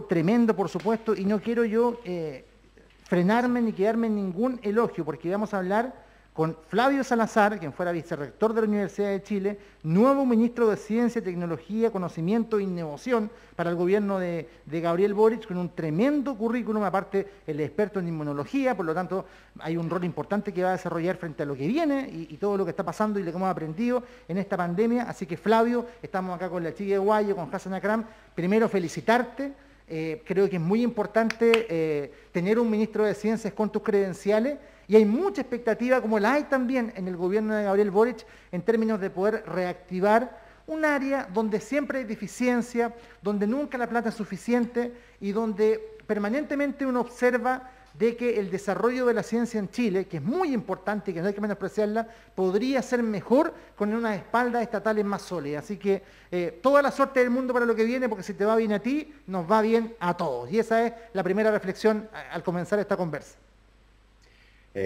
tremendo, por supuesto, y no quiero yo frenarme ni quedarme en ningún elogio, porque vamos a hablar con Flavio Salazar, quien fuera vicerrector de la Universidad de Chile, nuevo ministro de Ciencia, Tecnología, Conocimiento e Innovación para el gobierno de Gabriel Boric, con un tremendo currículum. Aparte, él es experto en inmunología, por lo tanto hay un rol importante que va a desarrollar frente a lo que viene y todo lo que está pasando y lo que hemos aprendido en esta pandemia. Así que, Flavio, estamos acá con la Chiqui de Guayo, con Hassan Akram. Primero, felicitarte. Creo que es muy importante tener un ministro de Ciencias con tus credenciales, y hay mucha expectativa, como la hay también en el gobierno de Gabriel Boric, en términos de poder reactivar un área donde siempre hay deficiencia, donde nunca la plata es suficiente y donde permanentemente uno observa de que el desarrollo de la ciencia en Chile, que es muy importante y que no hay que menospreciarla, podría ser mejor con unas espaldas estatales más sólidas. Así que toda la suerte del mundo para lo que viene, porque si te va bien a ti, nos va bien a todos. Y esa es la primera reflexión al comenzar esta conversa.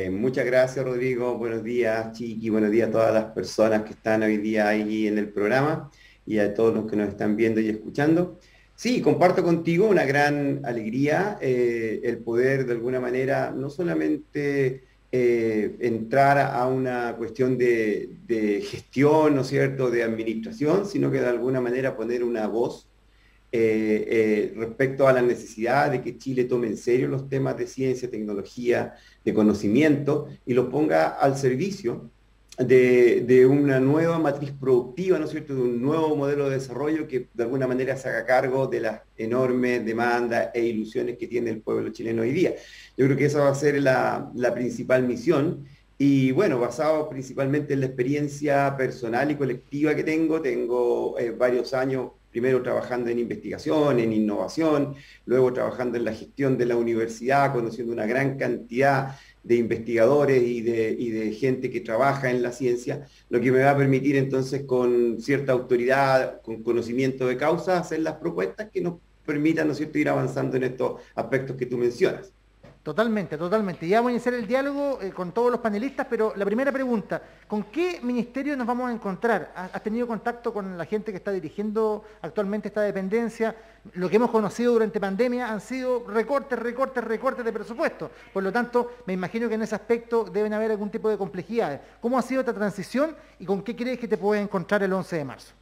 Muchas gracias, Rodrigo. Buenos días, Chiqui. Buenos días a todas las personas que están hoy día ahí en el programa y a todos los que nos están viendo y escuchando. Sí, comparto contigo una gran alegría el poder de alguna manera no solamente entrar a una cuestión de gestión, ¿no es cierto?, de administración, sino que de alguna manera poner una voz respecto a la necesidad de que Chile tome en serio los temas de ciencia, tecnología, de conocimiento y los ponga al servicio de una nueva matriz productiva, ¿no es cierto?, de un nuevo modelo de desarrollo que de alguna manera se haga cargo de las enormes demandas e ilusiones que tiene el pueblo chileno hoy día. Yo creo que esa va a ser la principal misión. Y bueno, basado principalmente en la experiencia personal y colectiva que tengo varios años, primero trabajando en investigación, en innovación, luego trabajando en la gestión de la universidad, conociendo una gran cantidad de investigadores y de gente que trabaja en la ciencia, lo que me va a permitir entonces con cierta autoridad, con conocimiento de causa, hacer las propuestas que nos permitan, ¿no es cierto?, ir avanzando en estos aspectos que tú mencionas. Totalmente, totalmente. Ya voy a iniciar el diálogo con todos los panelistas, pero la primera pregunta, ¿con qué ministerio nos vamos a encontrar? ¿Has tenido contacto con la gente que está dirigiendo actualmente esta dependencia? Lo que hemos conocido durante pandemia han sido recortes, recortes, recortes de presupuesto. Por lo tanto, me imagino que en ese aspecto deben haber algún tipo de complejidades. ¿Cómo ha sido esta transición y con qué crees que te puedes encontrar el 11 de marzo?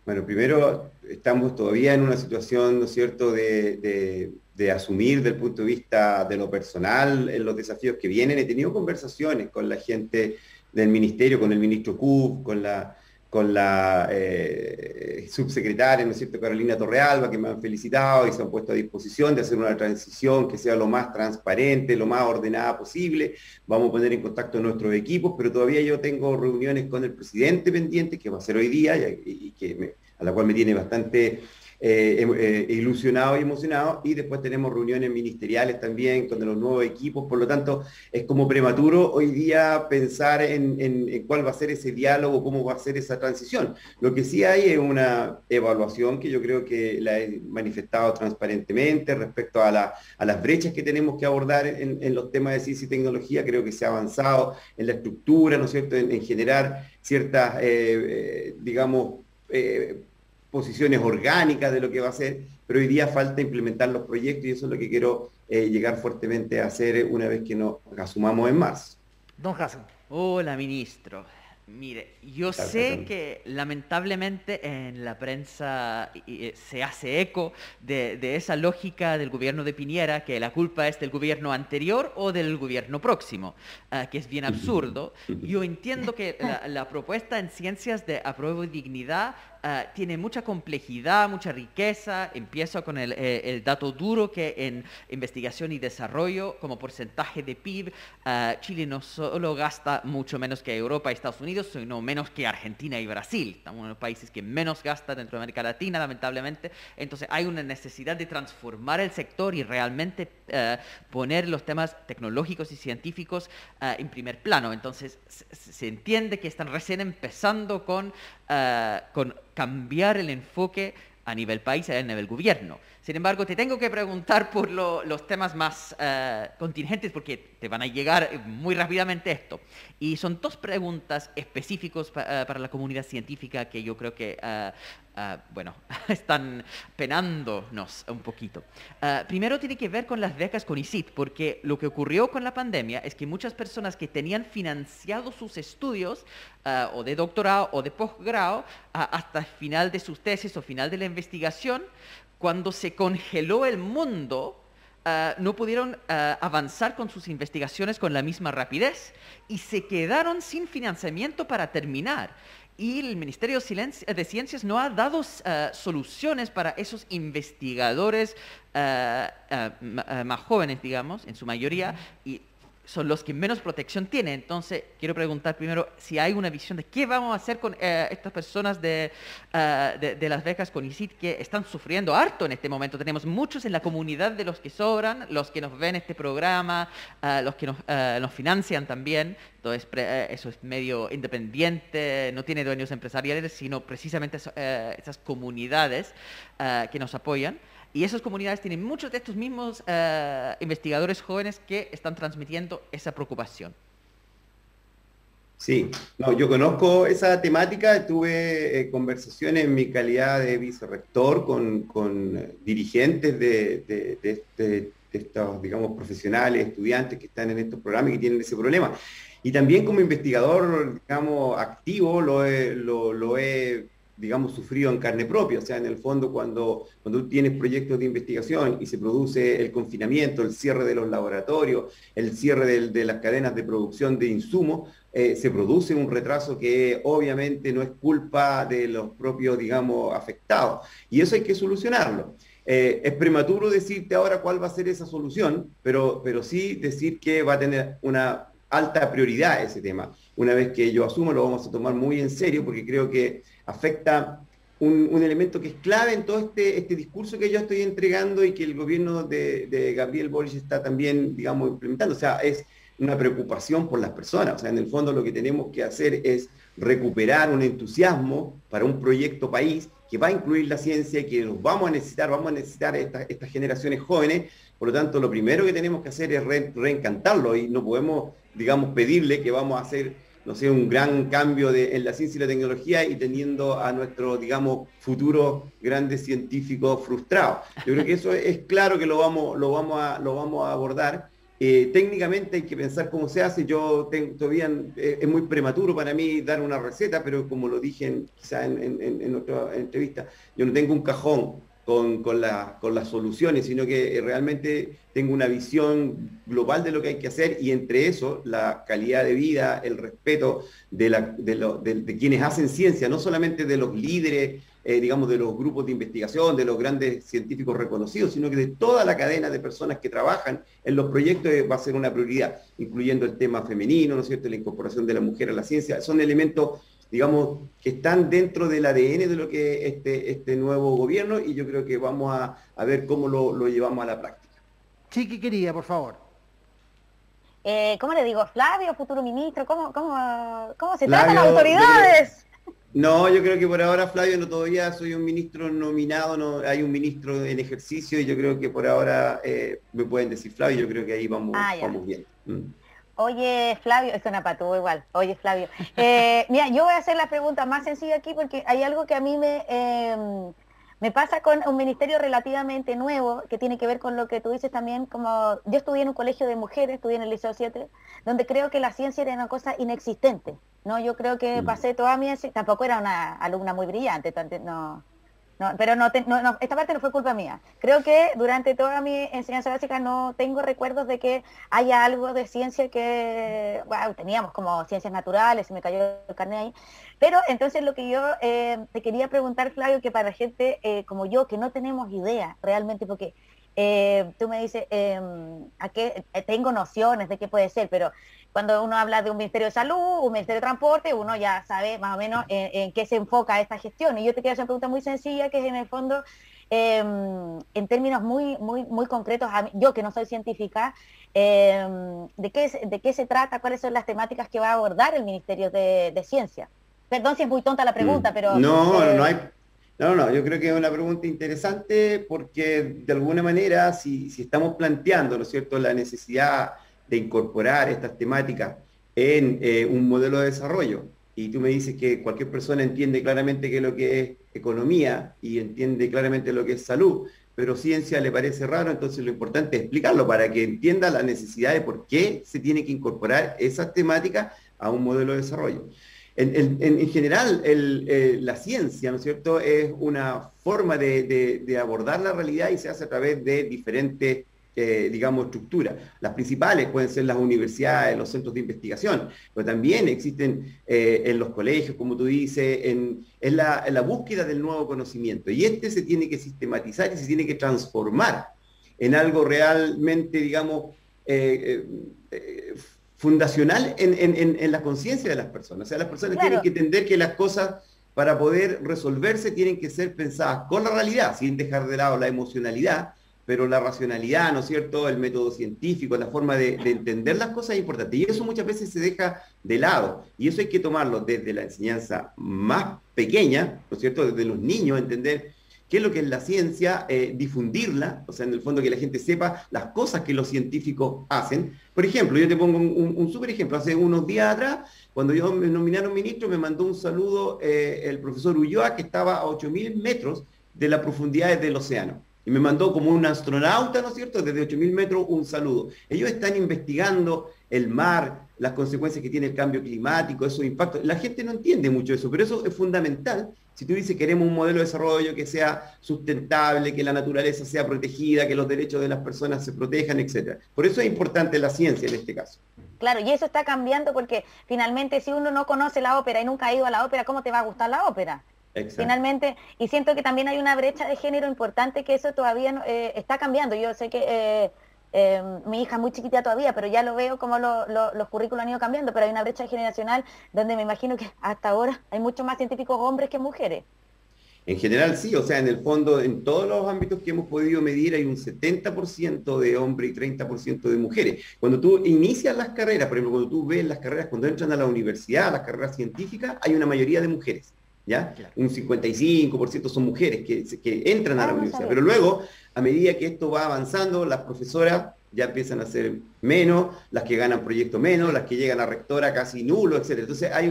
Bueno, primero estamos todavía en una situación, ¿no es cierto?, de asumir desde el punto de vista de lo personal en los desafíos que vienen. He tenido conversaciones con la gente del ministerio, con el ministro Kub, con la subsecretaria, ¿no es cierto?, Carolina Torrealba, que me han felicitado y se han puesto a disposición de hacer una transición que sea lo más transparente, lo más ordenada posible. Vamos a poner en contacto a nuestros equipos, pero todavía yo tengo reuniones con el presidente pendiente, que va a ser hoy día, a la cual me tiene bastante ilusionado y emocionado, y después tenemos reuniones ministeriales también con los nuevos equipos. Por lo tanto, es como prematuro hoy día pensar en cuál va a ser ese diálogo, cómo va a ser esa transición. Lo que sí hay es una evaluación que yo creo que la he manifestado transparentemente respecto a las brechas que tenemos que abordar en los temas de ciencia y tecnología. Creo que se ha avanzado en la estructura, ¿no es cierto?, en generar ciertas, digamos, posiciones orgánicas de lo que va a ser, pero hoy día falta implementar los proyectos y eso es lo que quiero llegar fuertemente a hacer una vez que nos asumamos en marzo. Don Hassan. Hola, ministro. Mire, yo sé que lamentablemente en la prensa se hace eco de esa lógica del gobierno de Piñera, que la culpa es del gobierno anterior o del gobierno próximo, que es bien absurdo. Yo entiendo que la propuesta en ciencias de apruebo y dignidad tiene mucha complejidad, mucha riqueza. Empiezo con el dato duro que en investigación y desarrollo, como porcentaje de PIB, Chile no solo gasta mucho menos que Europa y Estados Unidos, sino menos que Argentina y Brasil. Estamos en los países que menos gastan dentro de América Latina, lamentablemente. Entonces hay una necesidad de transformar el sector y realmente poner los temas tecnológicos y científicos en primer plano. Entonces se entiende que están recién empezando con cambiar el enfoque a nivel país y a nivel gobierno. Sin embargo, te tengo que preguntar por los temas más contingentes, porque te van a llegar muy rápidamente esto. Y son dos preguntas específicas para la comunidad científica que yo creo que bueno, están penándonos un poquito. Primero tiene que ver con las becas CONICYT, porque lo que ocurrió con la pandemia es que muchas personas que tenían financiado sus estudios, o de doctorado o de posgrado, hasta el final de sus tesis o final de la investigación, cuando se congeló el mundo, no pudieron avanzar con sus investigaciones con la misma rapidez y se quedaron sin financiamiento para terminar. Y el Ministerio de Ciencias no ha dado soluciones para esos investigadores más jóvenes, digamos, en su mayoría, y son los que menos protección tienen. Entonces, quiero preguntar primero si hay una visión de qué vamos a hacer con estas personas de las becas CONICYT que están sufriendo harto en este momento. Tenemos muchos en la comunidad de los que sobran, los que nos ven este programa, los que nos financian también. Entonces, eso es medio independiente, no tiene dueños empresariales, sino precisamente esas comunidades que nos apoyan. Y esas comunidades tienen muchos de estos mismos investigadores jóvenes que están transmitiendo esa preocupación. Sí, no, yo conozco esa temática, tuve conversaciones en mi calidad de vicerrector con dirigentes de estos, digamos, profesionales, estudiantes que están en estos programas y que tienen ese problema. Y también como investigador, digamos, activo, lo he digamos, sufrido en carne propia. O sea, en el fondo, cuando tú tienes proyectos de investigación y se produce el confinamiento, el cierre de los laboratorios, el cierre de las cadenas de producción de insumos, se produce un retraso que obviamente no es culpa de los propios, digamos, afectados. Y eso hay que solucionarlo. Es prematuro decirte ahora cuál va a ser esa solución, pero sí decir que va a tener una alta prioridad ese tema. Una vez que yo asumo, lo vamos a tomar muy en serio, porque creo que afecta un elemento que es clave en todo este discurso que yo estoy entregando y que el gobierno de Gabriel Boric está también, digamos, implementando. O sea, es una preocupación por las personas. O sea, en el fondo lo que tenemos que hacer es recuperar un entusiasmo para un proyecto país que va a incluir la ciencia y que nos vamos a necesitar estas generaciones jóvenes. Por lo tanto, lo primero que tenemos que hacer es reencantarlo y no podemos, digamos, pedirle que vamos a hacer, no sé, un gran cambio en la ciencia y la tecnología y teniendo a nuestros, digamos, futuros grandes científicos frustrados. Yo creo que eso es claro que lo vamos a abordar. Técnicamente hay que pensar cómo se hace. Todavía es muy prematuro para mí dar una receta, pero como lo dije quizá en otra entrevista, yo no tengo un cajón con las soluciones, sino que realmente tengo una visión global de lo que hay que hacer y entre eso la calidad de vida, el respeto de quienes hacen ciencia, no solamente de los líderes, digamos, de los grupos de investigación, de los grandes científicos reconocidos, sino que de toda la cadena de personas que trabajan en los proyectos va a ser una prioridad, incluyendo el tema femenino, ¿no es cierto?, la incorporación de la mujer a la ciencia. Son elementos, digamos, que están dentro del ADN de lo que es este nuevo gobierno y yo creo que vamos a ver cómo lo llevamos a la práctica. Chiqui querida, por favor. ¿Cómo le digo? Flavio, futuro ministro, ¿cómo se tratan las autoridades? No, yo creo que por ahora, Flavio, no todavía soy un ministro nominado, no hay un ministro en ejercicio y yo creo que por ahora me pueden decir Flavio, yo creo que ahí vamos bien. Oye, Flavio, es una patúa igual. Oye, Flavio. Mira, yo voy a hacer la pregunta más sencilla aquí porque hay algo que a mí me pasa con un ministerio relativamente nuevo que tiene que ver con lo que tú dices también, como yo estudié en un colegio de mujeres, estudié en el Liceo 7, donde creo que la ciencia era una cosa inexistente, ¿no? Yo creo que pasé toda mi... Tampoco era una alumna muy brillante, pero esta parte no fue culpa mía. Creo que durante toda mi enseñanza básica no tengo recuerdos de que haya algo de ciencia que, bueno, teníamos como ciencias naturales, y me cayó el carnet ahí. Pero entonces lo que yo te quería preguntar, Flavio, que para gente como yo, que no tenemos idea realmente, porque tú me dices, tengo nociones de qué puede ser, pero cuando uno habla de un Ministerio de Salud, un Ministerio de Transporte, uno ya sabe más o menos en qué se enfoca esta gestión. Y yo te quiero hacer una pregunta muy sencilla, que es en el fondo, en términos muy concretos, yo que no soy científica, ¿de qué se trata? ¿Cuáles son las temáticas que va a abordar el Ministerio de Ciencia? Perdón si es muy tonta la pregunta, pero... No, yo creo que es una pregunta interesante porque de alguna manera si estamos planteando, ¿no es cierto?, la necesidad de incorporar estas temáticas en un modelo de desarrollo y tú me dices que cualquier persona entiende claramente qué es lo que es economía y entiende claramente lo que es salud, pero ciencia le parece raro, entonces lo importante es explicarlo para que entienda la necesidad de por qué se tiene que incorporar esas temáticas a un modelo de desarrollo. En general, la ciencia, ¿no es cierto?, es una forma de abordar la realidad y se hace a través de diferentes digamos, estructuras. Las principales pueden ser las universidades, los centros de investigación, pero también existen en los colegios, como tú dices, en la búsqueda del nuevo conocimiento. Y se tiene que sistematizar y se tiene que transformar en algo realmente, digamos, fundacional en la conciencia de las personas. O sea, las personas tienen que entender que las cosas, para poder resolverse, tienen que ser pensadas con la realidad, sin dejar de lado la emocionalidad, pero la racionalidad, ¿no es cierto?, el método científico, la forma de entender las cosas es importante. Y eso muchas veces se deja de lado. Y eso hay que tomarlo desde la enseñanza más pequeña, ¿no es cierto?, desde los niños, entender qué es lo que es la ciencia, difundirla, o sea, en el fondo que la gente sepa las cosas que los científicos hacen. Por ejemplo, yo te pongo un súper ejemplo. Hace unos días atrás, cuando yo me nominaron ministro, me mandó un saludo el profesor Ulloa, que estaba a 8.000 metros de las profundidades del océano. Y me mandó como un astronauta, ¿no es cierto?, desde 8.000 metros un saludo. Ellos están investigando el mar, las consecuencias que tiene el cambio climático, esos impactos. La gente no entiende mucho eso, pero eso es fundamental. Si tú dices queremos un modelo de desarrollo que sea sustentable, que la naturaleza sea protegida, que los derechos de las personas se protejan, etc. Por eso es importante la ciencia en este caso. Claro, y eso está cambiando porque finalmente si uno no conoce la ópera y nunca ha ido a la ópera, ¿cómo te va a gustar la ópera? Exacto. Finalmente, y siento que también hay una brecha de género importante que eso todavía no, está cambiando. Yo sé que mi hija es muy chiquita todavía, pero ya lo veo como los currículos han ido cambiando, pero hay una brecha generacional donde me imagino que hasta ahora hay muchos más científicos hombres que mujeres. En general sí, o sea, en el fondo, en todos los ámbitos que hemos podido medir hay un 70% de hombres y 30% de mujeres. Cuando tú inicias las carreras, por ejemplo, cuando tú ves las carreras, cuando entran a la universidad, las carreras científicas, hay una mayoría de mujeres. ¿Ya? Claro. Un 55% son mujeres que entran a la universidad, pero luego, a medida que esto va avanzando, las profesoras ya empiezan a ser menos, las que ganan proyectos menos, las que llegan a rectora casi nulo, etc. Entonces hay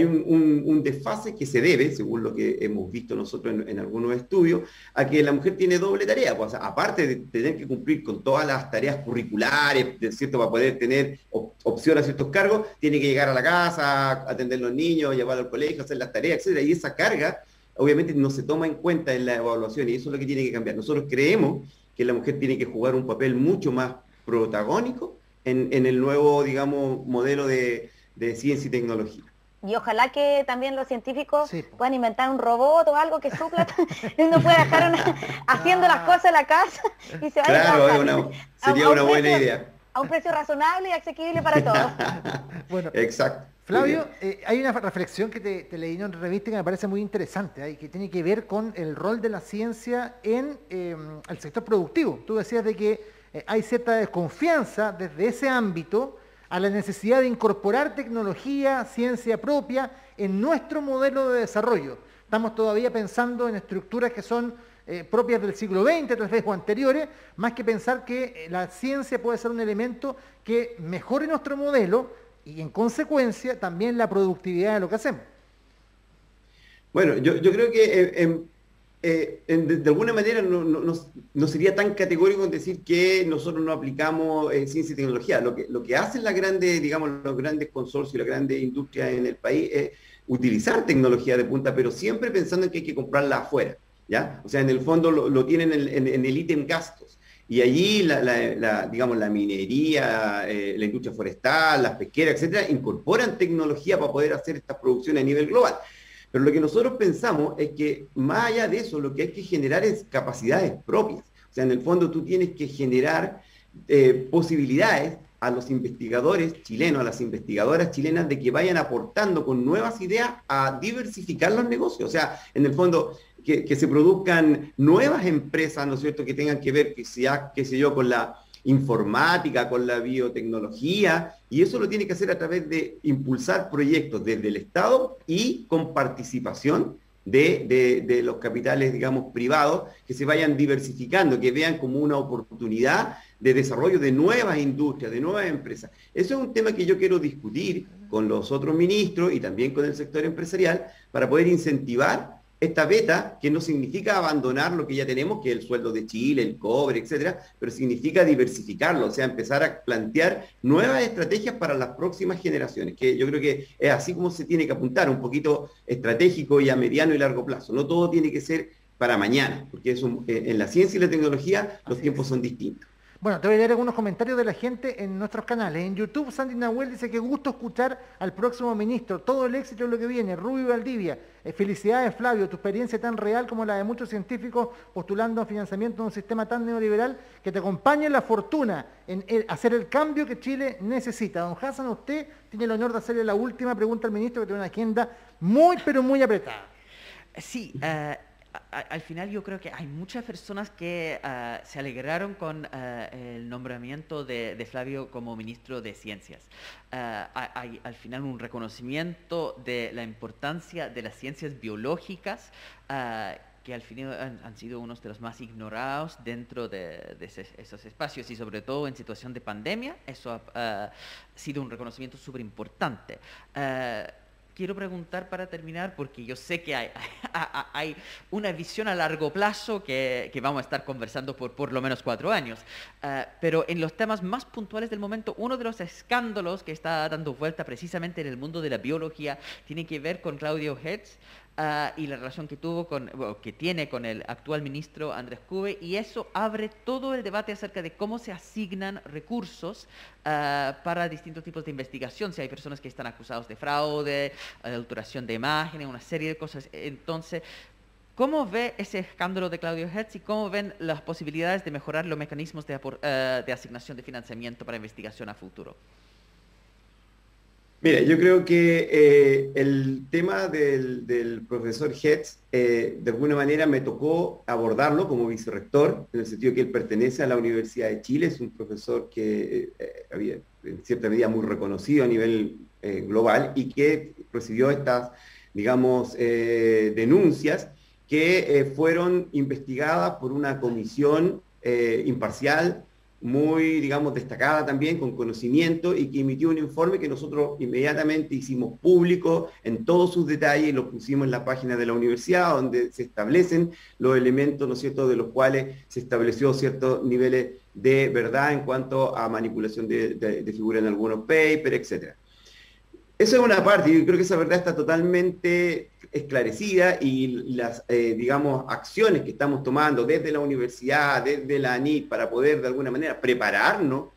un desfase que se debe, según lo que hemos visto nosotros en algunos estudios, a que la mujer tiene doble tarea, pues, aparte de tener que cumplir con todas las tareas curriculares, ¿cierto?, para poder tener opción a ciertos cargos, tiene que llegar a la casa, atender a los niños, llevarlos al colegio, hacer las tareas, etc. Y esa carga, obviamente, no se toma en cuenta en la evaluación, y eso es lo que tiene que cambiar. Nosotros creemos que la mujer tiene que jugar un papel mucho más protagónico en el nuevo, digamos, modelo de ciencia y tecnología. Y ojalá que también los científicos puedan inventar un robot o algo que supla, no pueda dejar haciendo las cosas en la casa y se vaya a trabajar. Sería una buena idea. A un precio razonable y asequible para todos. Bueno, exacto. Flavio, hay una reflexión que te leí en una revista que me parece muy interesante, que tiene que ver con el rol de la ciencia en el sector productivo. Tú decías de que hay cierta desconfianza desde ese ámbito a la necesidad de incorporar tecnología, ciencia propia en nuestro modelo de desarrollo. Estamos todavía pensando en estructuras que son propias del siglo XX, tal vez, o anteriores, más que pensar que la ciencia puede ser un elemento que mejore nuestro modelo y, en consecuencia, también la productividad de lo que hacemos. Bueno, yo creo que de alguna manera no sería tan categórico en decir que nosotros no aplicamos ciencia y tecnología. Lo que hacen las grandes, digamos, los grandes consorcios, las grandes industrias en el país es utilizar tecnología de punta, pero siempre pensando en que hay que comprarla afuera, ¿ya? O sea, en el fondo lo tienen en el ítem gastos. Y allí, digamos, la minería, la industria forestal, las pesqueras, etcétera, incorporan tecnología para poder hacer estas producciones a nivel global. Pero lo que nosotros pensamos es que más allá de eso, lo que hay que generar es capacidades propias. O sea, en el fondo tú tienes que generar posibilidades a los investigadores chilenos, a las investigadoras chilenas, de que vayan aportando con nuevas ideas a diversificar los negocios. O sea, en el fondo, que se produzcan nuevas empresas, ¿no es cierto?, que tengan que ver, qué sé yo, con la informática, con la biotecnología, y eso lo tiene que hacer a través de impulsar proyectos desde el Estado y con participación de los capitales, digamos, privados, que se vayan diversificando, que vean como una oportunidad de desarrollo de nuevas industrias, de nuevas empresas. Eso es un tema que yo quiero discutir con los otros ministros y también con el sector empresarial para poder incentivar esta beta, que no significa abandonar lo que ya tenemos, que es el sueldo de Chile, el cobre, etcétera, pero significa diversificarlo, o sea, empezar a plantear nuevas estrategias para las próximas generaciones, que yo creo que es así como se tiene que apuntar, un poquito estratégico y a mediano y largo plazo. No todo tiene que ser para mañana, porque en la ciencia y la tecnología los tiempos son distintos. Bueno, te voy a leer algunos comentarios de la gente en nuestros canales. En YouTube, Sandy Nahuel dice que gusto escuchar al próximo ministro. Todo el éxito es lo que viene. Rubio Valdivia, felicidades Flavio, tu experiencia tan real como la de muchos científicos postulando financiamiento de un sistema tan neoliberal que te acompañe la fortuna en hacer el cambio que Chile necesita. Don Hassan, usted tiene el honor de hacerle la última pregunta al ministro, que tiene una agenda muy, pero muy apretada. Sí, al final yo creo que hay muchas personas que se alegraron con el nombramiento de Flavio como ministro de Ciencias. Hay al final un reconocimiento de la importancia de las ciencias biológicas, que al final han sido unos de los más ignorados dentro de esos espacios, y sobre todo en situación de pandemia. Eso ha sido un reconocimiento súper importante. Quiero preguntar para terminar, porque yo sé que hay una visión a largo plazo que vamos a estar conversando por lo menos 4 años, pero en los temas más puntuales del momento, uno de los escándalos que está dando vuelta precisamente en el mundo de la biología tiene que ver con Claudio Hertz, y la relación que tiene con el actual ministro Andrés Kubey, y eso abre todo el debate acerca de cómo se asignan recursos para distintos tipos de investigación, si hay personas que están acusados de fraude, adulteración de imágenes, una serie de cosas. Entonces, ¿cómo ve ese escándalo de Claudio Hertz y cómo ven las posibilidades de mejorar los mecanismos de asignación de financiamiento para investigación a futuro? Mira, yo creo que el tema del profesor Hertz, de alguna manera me tocó abordarlo como vicerrector, en el sentido que él pertenece a la Universidad de Chile, es un profesor que había en cierta medida muy reconocido a nivel global y que recibió estas, digamos, denuncias que fueron investigadas por una comisión imparcial, muy, digamos, destacada también, con conocimiento, y que emitió un informe que nosotros inmediatamente hicimos público en todos sus detalles y lo pusimos en la página de la universidad, donde se establecen los elementos, ¿no es cierto?, de los cuales se estableció ciertos niveles de verdad en cuanto a manipulación de figuras en algunos papers, etc. Eso es una parte, y yo creo que esa verdad está totalmente esclarecida, y las, digamos, acciones que estamos tomando desde la universidad, desde la ANIT, para poder de alguna manera prepararnos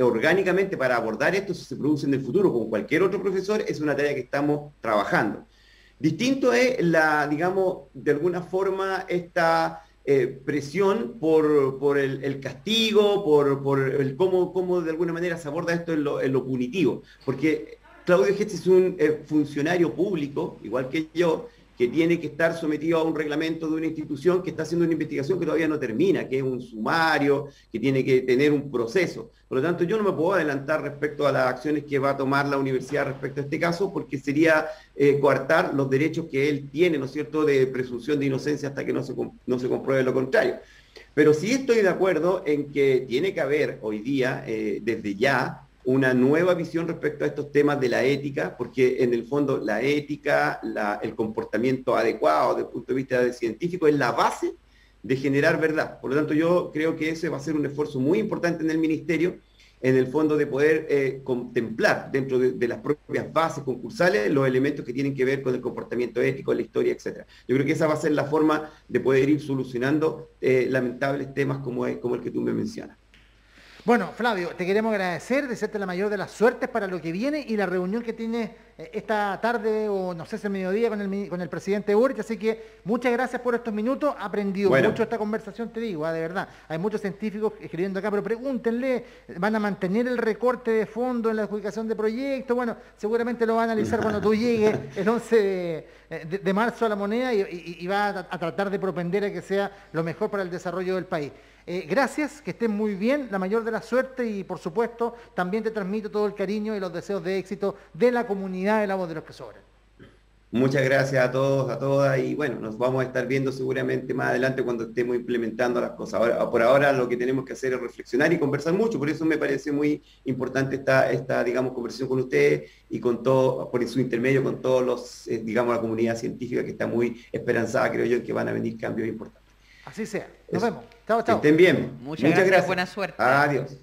orgánicamente para abordar esto si se produce en el futuro con cualquier otro profesor, es una tarea que estamos trabajando. Distinto es digamos, de alguna forma esta presión por el castigo, por el cómo de alguna manera se aborda esto en lo punitivo, porque Claudio Hertz es un funcionario público, igual que yo, que tiene que estar sometido a un reglamento de una institución que está haciendo una investigación que todavía no termina, que es un sumario, que tiene que tener un proceso. Por lo tanto, yo no me puedo adelantar respecto a las acciones que va a tomar la universidad respecto a este caso, porque sería coartar los derechos que él tiene, ¿no es cierto?, de presunción de inocencia hasta que no se compruebe lo contrario. Pero sí estoy de acuerdo en que tiene que haber hoy día, desde ya, una nueva visión respecto a estos temas de la ética, porque en el fondo la ética, el comportamiento adecuado desde el punto de vista científico es la base de generar verdad. Por lo tanto, yo creo que ese va a ser un esfuerzo muy importante en el Ministerio, en el fondo de poder contemplar dentro de las propias bases concursales los elementos que tienen que ver con el comportamiento ético, la historia, etc. Yo creo que esa va a ser la forma de poder ir solucionando lamentables temas como el que tú me mencionas. Bueno, Flavio, te queremos agradecer, desearte la mayor de las suertes para lo que viene y la reunión que tienes esta tarde, o no sé si el mediodía, con el presidente Boric. Así que muchas gracias por estos minutos. He aprendido mucho esta conversación, te digo, de verdad. Hay muchos científicos escribiendo acá, pero pregúntenle, ¿van a mantener el recorte de fondo en la adjudicación de proyectos? Bueno, seguramente lo va a analizar cuando tú llegues el 11 de marzo a la Moneda, y va a tratar de propender a que sea lo mejor para el desarrollo del país. Gracias, que estén muy bien, la mayor de la suerte, y por supuesto también te transmito todo el cariño y los deseos de éxito de la comunidad de La Voz de los que Sobran. Muchas gracias a todos, a todas, y bueno, nos vamos a estar viendo seguramente más adelante cuando estemos implementando las cosas. Por ahora lo que tenemos que hacer es reflexionar y conversar mucho, por eso me parece muy importante esta digamos, conversación con ustedes y con todo, por su intermedio, con todos los, digamos, la comunidad científica que está muy esperanzada, creo yo, en que van a venir cambios importantes. Así sea. Nos Eso. vemos. Chao, chao. Que estén bien. Muchas gracias. Buena suerte. Adiós.